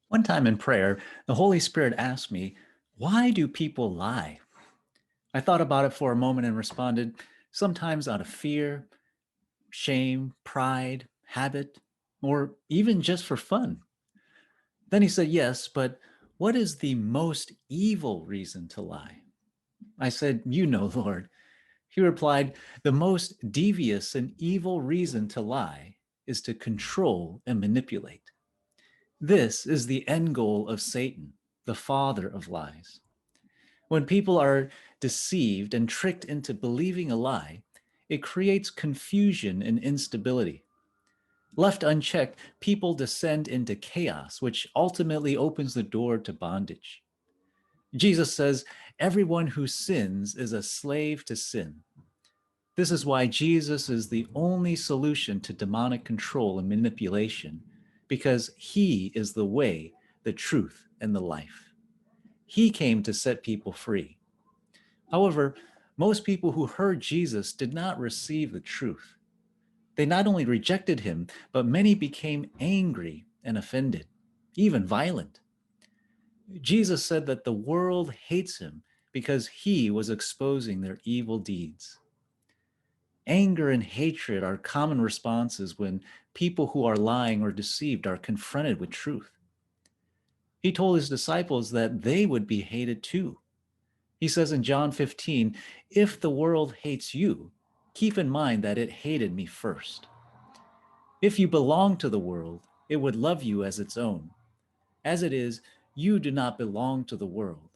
One time in prayer, the Holy Spirit asked me, "Why do people lie?" I thought about it for a moment and responded, sometimes out of fear, shame, pride, habit, or even just for fun. Then he said, "Yes, but what is the most evil reason to lie?" I said, "You know, Lord." He replied, "The most devious and evil reason to lie is to control and manipulate. This is the end goal of Satan, the father of lies. When people are deceived and tricked into believing a lie, it creates confusion and instability. Left unchecked, people descend into chaos, which ultimately opens the door to bondage. Jesus says, "Everyone who sins is a slave to sin." This is why Jesus is the only solution to demonic control and manipulation, because he is the way, the truth, and the life. He came to set people free. However, most people who heard Jesus did not receive the truth. They not only rejected him, but many became angry and offended, even violent. Jesus said that the world hates him because he was exposing their evil deeds. Anger and hatred are common responses when people who are lying or deceived are confronted with truth. He told his disciples that they would be hated too. He says in John 15, "If the world hates you, keep in mind that it hated me first. If you belong to the world, it would love you as its own. As it is, you do not belong to the world,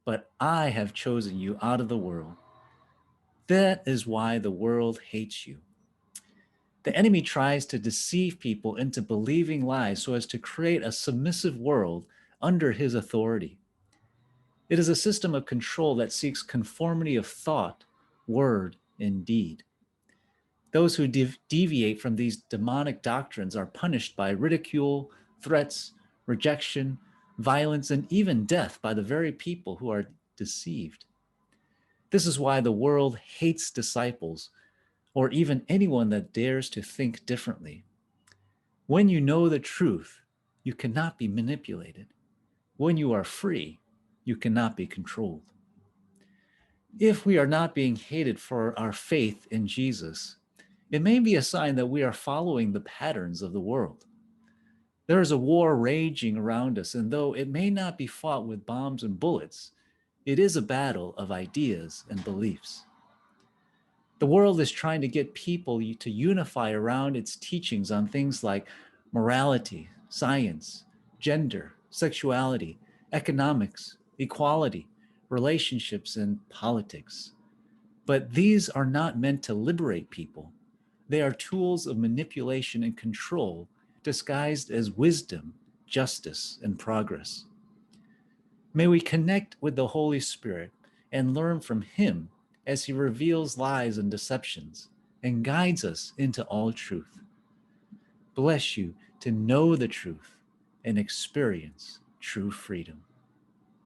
but I have chosen you out of the world. That is why the world hates you." The enemy tries to deceive people into believing lies so as to create a submissive world under his authority. It is a system of control that seeks conformity of thought, word, and deed. Those who deviate from these demonic doctrines are punished by ridicule, threats, rejection, violence, and even death by the very people who are deceived. This is why the world hates disciples or even anyone that dares to think differently. When you know the truth, you cannot be manipulated. When you are free, you cannot be controlled. If we are not being hated for our faith in Jesus, it may be a sign that we are following the patterns of the world. There is a war raging around us, and though it may not be fought with bombs and bullets, it is a battle of ideas and beliefs. The world is trying to get people to unify around its teachings on things like morality, science, gender, sexuality, economics, equality, relationships, and politics. But these are not meant to liberate people. They are tools of manipulation and control disguised as wisdom, justice, and progress. May we connect with the Holy Spirit and learn from him as he reveals lies and deceptions and guides us into all truth. Bless you to know the truth and experience true freedom.